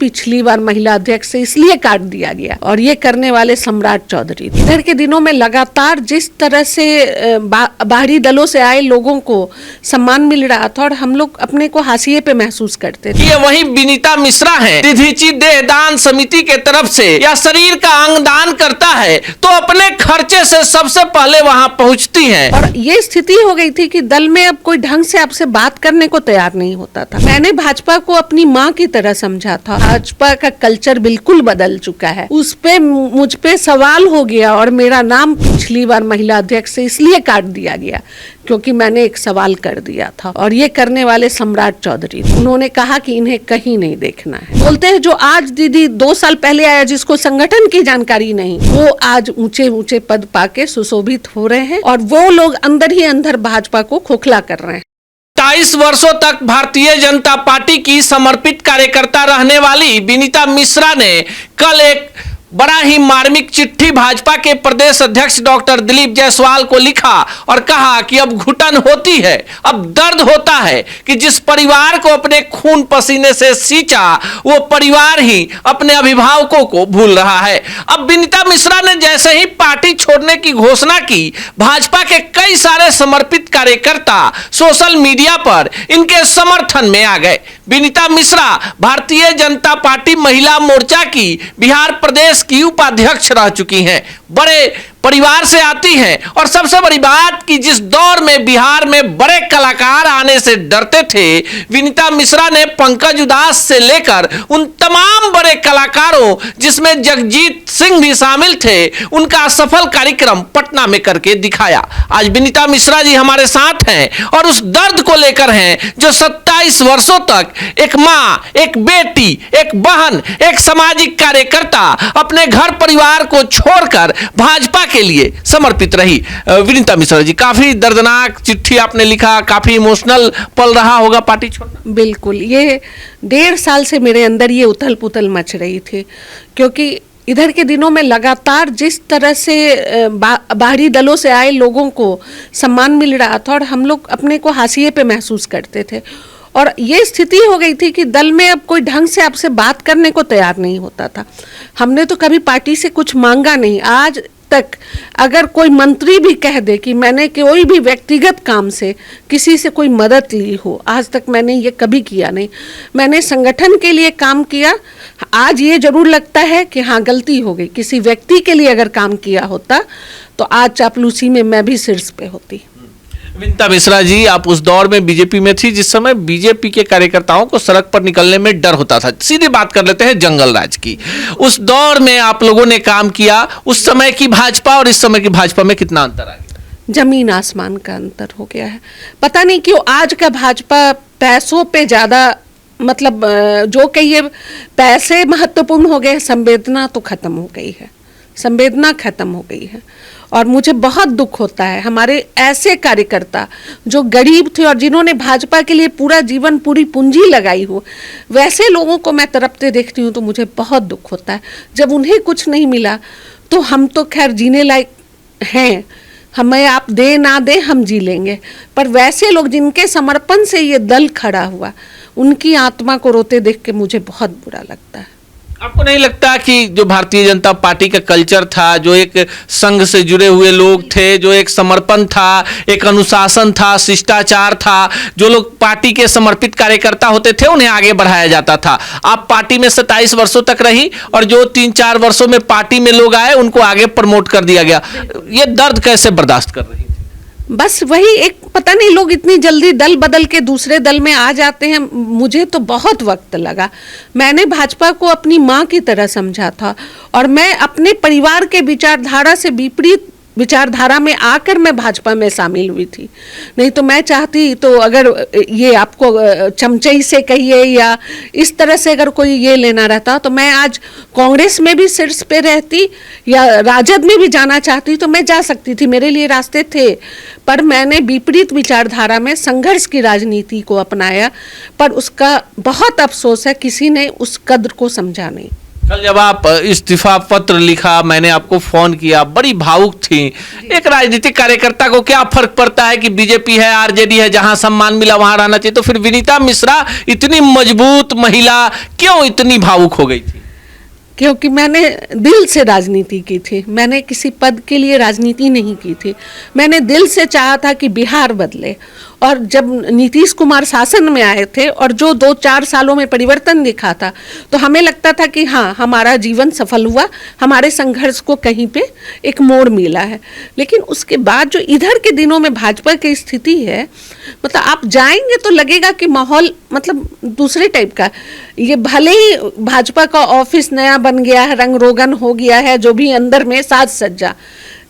पिछली बार महिला अध्यक्ष से इसलिए काट दिया गया और ये करने वाले सम्राट चौधरी। इधर के दिनों में लगातार जिस तरह से बाहरी दलों से आए लोगों को सम्मान मिल रहा था और हम लोग अपने को हाशिए पे महसूस करते थे। ये वही विनीता मिश्रा हैं, दीधीची देहदान समिति के तरफ से या शरीर का अंग दान करता है तो अपने खर्चे से सबसे पहले वहाँ पहुँचती है। और ये स्थिति हो गई थी कि दल में अब कोई ढंग से आपसे बात करने को तैयार नहीं होता था। मैंने भाजपा को अपनी माँ की तरह समझा था। भाजपा का कल्चर बिल्कुल बदल चुका है, उस पे मुझ पे सवाल हो गया और मेरा नाम पिछली बार महिला अध्यक्ष से इसलिए काट दिया गया क्योंकि मैंने एक सवाल कर दिया था और ये करने वाले सम्राट चौधरी। उन्होंने कहा कि इन्हें कहीं नहीं देखना है। बोलते हैं जो आज दीदी 2 साल पहले आया जिसको संगठन की जानकारी नहीं, वो आज ऊंचे ऊंचे पद पाके सुशोभित हो रहे हैं और वो लोग अंदर ही अंदर भाजपा को खोखला कर रहे हैं। 27 वर्षों तक भारतीय जनता पार्टी की समर्पित कार्यकर्ता रहने वाली विनीता मिश्रा ने कल एक बड़ा ही मार्मिक चिट्ठी भाजपा के प्रदेश अध्यक्ष डॉक्टर दिलीप जायसवाल को लिखा और कहा कि अब घुटन होती है, अब दर्द होता है कि जिस परिवार को अपने खून पसीने से सींचा वो परिवार ही अपने अभिभावकों को भूल रहा है। अब विनीता मिश्रा ने जैसे ही पार्टी छोड़ने की घोषणा की, भाजपा के कई सारे समर्पित कार्यकर्ता सोशल मीडिया पर इनके समर्थन में आ गए। विनीता मिश्रा भारतीय जनता पार्टी महिला मोर्चा की बिहार प्रदेश की उपाध्यक्ष रह चुकी हैं, बड़े परिवार से आती हैं और सबसे बड़ी बात कि जिस दौर में बिहार में बड़े कलाकार आने से डरते थे, विनीता मिश्रा ने पंकज उदास से लेकर उन तमाम बड़े कलाकारों जिसमें जगजीत सिंह भी शामिल थे, उनका सफल कार्यक्रम पटना में करके दिखाया। आज विनीता मिश्रा जी हमारे साथ हैं और उस दर्द को लेकर हैं जो 27 वर्षों तक एक माँ, एक बेटी, एक बहन, एक सामाजिक कार्यकर्ता अपने घर परिवार को छोड़कर भाजपा के लिए समर्पित रही। विनीता मिश्रा जी, काफी दर्दनाक चिट्ठी आपने लिखा, काफी इमोशनल पल रहा होगा पार्टी छोड़ना। बिल्कुल, ये 1.5 साल से मेरे अंदर ये उथल पुथल मच रही थी क्योंकि इधर के दिनों में लगातार जिस तरह से बाहरी दलों से आए लोगों को सम्मान मिल रहा था और हम लोग अपने को हाशिए पे महसूस करते थे और ये स्थिति हो गई थी कि दल में अब कोई ढंग से आपसे बात करने को तैयार नहीं होता था। हमने तो कभी पार्टी से कुछ मांगा नहीं। आज तक अगर कोई मंत्री भी कह दे कि मैंने कोई भी व्यक्तिगत काम से किसी से कोई मदद ली हो, आज तक मैंने ये कभी किया नहीं। मैंने संगठन के लिए काम किया। आज ये जरूर लगता है कि हाँ गलती हो गई, किसी व्यक्ति के लिए अगर काम किया होता तो आज चापलूसी में मैं भी शीर्ष पे होती। विनीता मिश्रा जी, आप उस दौर में बीजेपी में थी जिस समय बीजेपी के कार्यकर्ताओं को सड़क पर निकलने में डर होता था। सीधी बात कर लेते हैं जंगल राज की। उस दौर में आप लोगों ने काम किया, उस समय की भाजपा और इस समय की भाजपा में कितना अंतर आ गया? जमीन आसमान का अंतर हो गया है। पता नहीं क्यों आज का भाजपा पैसों पे ज्यादा, मतलब जो कहिए पैसे महत्वपूर्ण हो गए, संवेदना तो खत्म हो गई है। संवेदना खत्म हो गई है और मुझे बहुत दुख होता है। हमारे ऐसे कार्यकर्ता जो गरीब थे और जिन्होंने भाजपा के लिए पूरा जीवन, पूरी पूंजी लगाई हो, वैसे लोगों को मैं तड़पते देखती हूँ तो मुझे बहुत दुख होता है। जब उन्हें कुछ नहीं मिला तो हम तो खैर जीने लायक हैं, हमें आप दे ना दे हम जी लेंगे, पर वैसे लोग जिनके समर्पण से ये दल खड़ा हुआ, उनकी आत्मा को रोते देख के मुझे बहुत बुरा लगता है। आपको नहीं लगता कि जो भारतीय जनता पार्टी का कल्चर था, जो एक संघ से जुड़े हुए लोग थे, जो एक समर्पण था, एक अनुशासन था, शिष्टाचार था, जो लोग पार्टी के समर्पित कार्यकर्ता होते थे उन्हें आगे बढ़ाया जाता था। आप पार्टी में 27 वर्षों तक रही और जो 3-4 वर्षों में पार्टी में लोग आए उनको आगे प्रमोट कर दिया गया। ये दर्द कैसे बर्दाश्त कर रही? बस वही एक, पता नहीं लोग इतनी जल्दी दल बदल के दूसरे दल में आ जाते हैं। मुझे तो बहुत वक्त लगा। मैंने भाजपा को अपनी माँ की तरह समझा था और मैं अपने परिवार के विचारधारा से विपरीत विचारधारा में आकर मैं भाजपा में शामिल हुई थी। नहीं तो मैं चाहती तो, अगर ये आपको चमचई से कहिए या इस तरह से अगर कोई ये लेना रहता तो मैं आज कांग्रेस में भी शीर्ष पे रहती या राजद में भी जाना चाहती तो मैं जा सकती थी, मेरे लिए रास्ते थे। पर मैंने विपरीत विचारधारा में संघर्ष की राजनीति को अपनाया, पर उसका बहुत अफसोस है किसी ने उस कद्र को समझा नहीं। कल जब आप इस्तीफा पत्र लिखा, मैंने आपको फोन किया, बड़ी भावुक थी। एक राजनीतिक कार्यकर्ता को क्या फर्क पड़ता है कि बीजेपी है, आरजेडी है, जहां सम्मान मिला वहां रहना चाहिए, तो फिर विनीता मिश्रा इतनी मजबूत महिला क्यों इतनी भावुक हो गई थी? क्योंकि मैंने दिल से राजनीति की थी, मैंने किसी पद के लिए राजनीति नहीं की थी। मैंने दिल से चाहा था कि बिहार बदले, और जब नीतीश कुमार शासन में आए थे और जो 2-4 सालों में परिवर्तन दिखा था, तो हमें लगता था कि हाँ, हमारा जीवन सफल हुआ, हमारे संघर्ष को कहीं पे एक मोड़ मिला है। लेकिन उसके बाद जो इधर के दिनों में भाजपा की स्थिति है, मतलब आप जाएंगे तो लगेगा कि माहौल मतलब दूसरे टाइप का। ये भले ही भाजपा का ऑफिस नया बन गया है, रंग रोगन हो गया है, जो भी अंदर में साज सज्जा,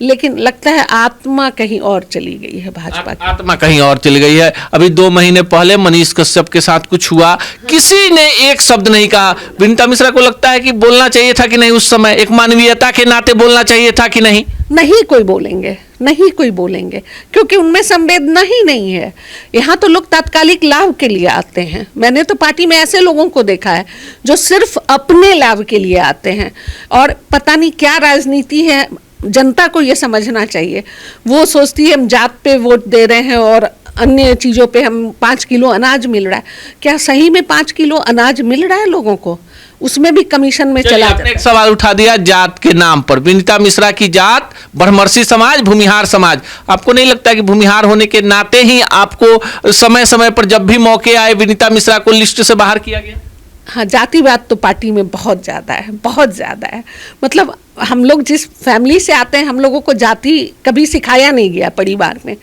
लेकिन लगता है आत्मा कहीं और चली गई है भाजपा की। आत्मा कहीं और चली गई है। अभी 2 महीने पहले मनीष कश्यप के साथ कुछ हुआ, किसी ने एक शब्द नहीं कहा। विनीता मिश्रा को लगता है कि बोलना चाहिए था कि नहीं, उस समय एक मानवीयता के नाते बोलना चाहिए था कि नहीं? नहीं कोई बोलेंगे, नहीं कोई बोलेंगे, क्योंकि उनमें संवेदना ही नहीं है। यहाँ तो लोग तात्कालिक लाभ के लिए आते हैं। मैंने तो पार्टी में ऐसे लोगों को देखा है जो सिर्फ अपने लाभ के लिए आते हैं, और पता नहीं क्या राजनीति है। जनता को ये समझना चाहिए, वो सोचती है हम जात पे वोट दे रहे हैं और अन्य चीज़ों पे हम 5 किलो अनाज मिल रहा है। क्या सही में 5 किलो अनाज मिल रहा है लोगों को? उसमें भी कमीशन में चला आपने एक सवाल उठा दिया जात के नाम पर। विनीता मिश्रा की जात ब्रह्मर्षि समाज, भूमिहार समाज। आपको नहीं लगता कि भूमिहार होने के नाते ही आपको समय समय पर जब भी मौके आए विनीता मिश्रा को लिस्ट से बाहर किया गया? हाँ, जातिवाद तो पार्टी में बहुत ज़्यादा है, बहुत ज़्यादा है। मतलब हम लोग जिस फैमिली से आते हैं, हम लोगों को जाति कभी सिखाया नहीं गया परिवार में।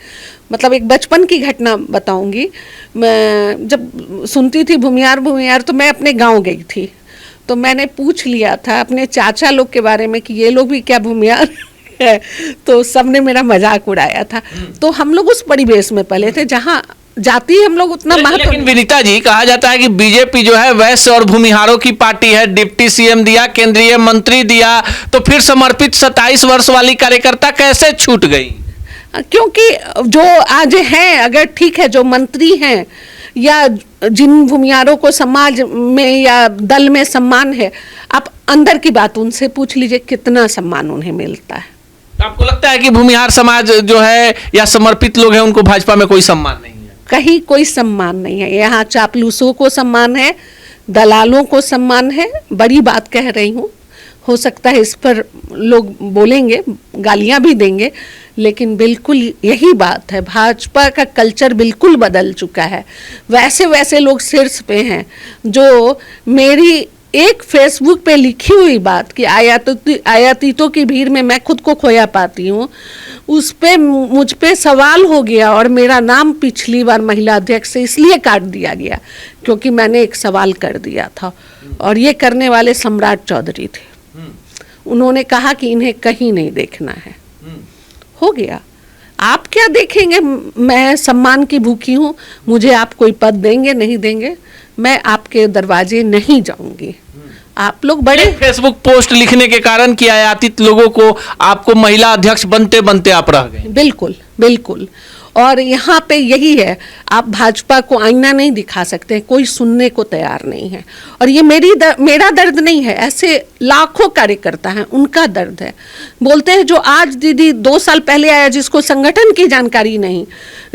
मतलब एक बचपन की घटना बताऊंगी। मैं जब सुनती थी भूमिहार तो मैं अपने गांव गई थी, तो मैंने पूछ लिया था अपने चाचा लोग के बारे में कि ये लोग भी क्या भूमिहार है, तो सबने मेरा मजाक उड़ाया था। तो हम लोग उस परिवेश में पले थे जहाँ जाति हम लोग उतना महत्व। लेकिन विनीता जी, कहा जाता है कि बीजेपी जो है वैश्य और भूमिहारों की पार्टी है। डिप्टी सीएम दिया, केंद्रीय मंत्री दिया, तो फिर समर्पित 27 वर्ष वाली कार्यकर्ता कैसे छूट गई? क्योंकि जो आज हैं, अगर ठीक है, जो मंत्री हैं या जिन भूमिहारों को समाज में या दल में सम्मान है, आप अंदर की बात उनसे पूछ लीजिए कितना सम्मान उन्हें मिलता है। आपको लगता है कि भूमिहार समाज जो है या समर्पित लोग हैं उनको भाजपा में कोई सम्मान नहीं है? कहीं कोई सम्मान नहीं है। यहाँ चापलूसों को सम्मान है, दलालों को सम्मान है। बड़ी बात कह रही हूँ, हो सकता है इस पर लोग बोलेंगे, गालियाँ भी देंगे, लेकिन बिल्कुल यही बात है। भाजपा का कल्चर बिल्कुल बदल चुका है। वैसे वैसे लोग शीर्ष पे हैं जो मेरी एक फेसबुक पे लिखी हुई बात कि आयातीतों की भीड़ में मैं खुद को खोया पाती हूँ, उस पे मुझ पे सवाल हो गया, और मेरा नाम पिछली बार महिला अध्यक्ष से इसलिए काट दिया गया क्योंकि मैंने एक सवाल कर दिया था, और ये करने वाले सम्राट चौधरी थे। उन्होंने कहा कि इन्हें कहीं नहीं देखना है। हो गया। आप क्या देखेंगे? मैं सम्मान की भूखी हूँ, मुझे आप कोई पद देंगे नहीं देंगे, मैं आपके दरवाजे नहीं जाऊंगी। आप लोग बड़े फेसबुक पोस्ट लिखने के कारण कि आयातित लोगों को आपको महिला अध्यक्ष बनते बनते आप रह गए। बिल्कुल बिल्कुल। और यहाँ पे यही है, आप भाजपा को आईना नहीं दिखा सकते, कोई सुनने को तैयार नहीं है। और ये मेरा दर्द नहीं है, ऐसे लाखों कार्यकर्ता हैं, उनका दर्द है। बोलते हैं जो आज दीदी 2 साल पहले आया, जिसको संगठन की जानकारी नहीं,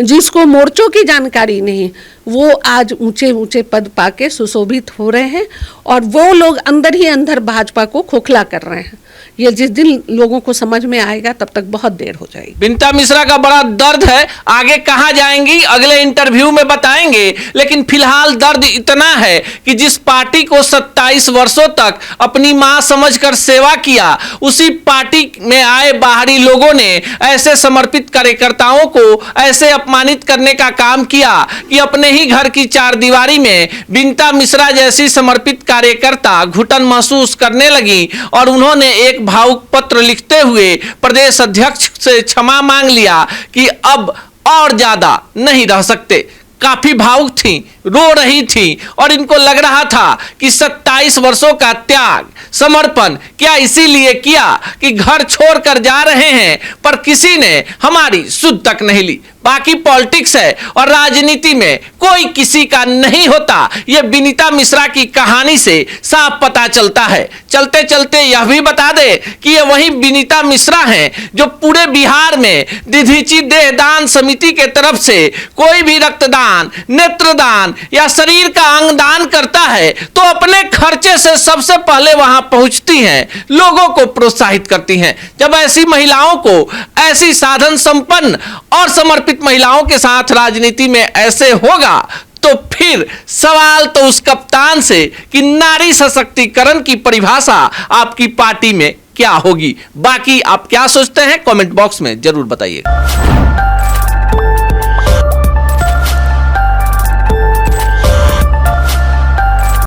जिसको मोर्चों की जानकारी नहीं, वो आज ऊंचे ऊंचे पद पाके सुशोभित हो रहे हैं, और वो लोग अंदर ही अंदर भाजपा को खोखला कर रहे हैं। ये जिस दिन लोगों को समझ में आएगा तब तक बहुत देर हो जाएगी। विनीता मिश्रा का बड़ा दर्द है, आगे कहां जाएंगी अगले इंटरव्यू में बताएंगे, लेकिन फिलहाल दर्द इतना है कि जिस पार्टी को 27 वर्षों तक अपनी मां समझकर सेवा किया, उसी पार्टी में आए बाहरी लोगों ने ऐसे समर्पित कार्यकर्ताओं को ऐसे अपमानित करने का काम किया कि अपने ही घर की 4 दीवारी में विनीता मिश्रा जैसी समर्पित कार्यकर्ता घुटन महसूस करने लगी, और उन्होंने एक भावुक पत्र लिखते हुए प्रदेश अध्यक्ष से क्षमा मांग लिया कि अब और ज्यादा नहीं रह सकते। काफी भावुक थी, रो रही थी, और इनको लग रहा था कि 27 वर्षों का त्याग, समर्पण क्या इसीलिए किया कि घर छोड़कर जा रहे हैं, पर किसी ने हमारी सुध तक नहीं ली। बाकी पॉलिटिक्स है और राजनीति में कोई किसी का नहीं होता, यह विनीता मिश्रा की कहानी से साफ पता चलता है। चलते चलते यह भी बता दे कि यह वही विनीता मिश्रा हैं जो पूरे बिहार में दीधीची देहदान समिति के तरफ से कोई भी रक्तदान, नेत्रदान या शरीर का अंग दान करता है तो अपने खर्चे से सबसे पहले वहां पहुंचती हैं, लोगों को प्रोत्साहित करती हैं। जब ऐसी महिलाओं को, ऐसी साधन संपन्न और समर्पित महिलाओं के साथ राजनीति में ऐसे होगा तो फिर सवाल तो उस कप्तान से कि नारी सशक्तिकरण की परिभाषा आपकी पार्टी में क्या होगी। बाकी आप क्या सोचते हैं कमेंट बॉक्स में जरूर बताइए।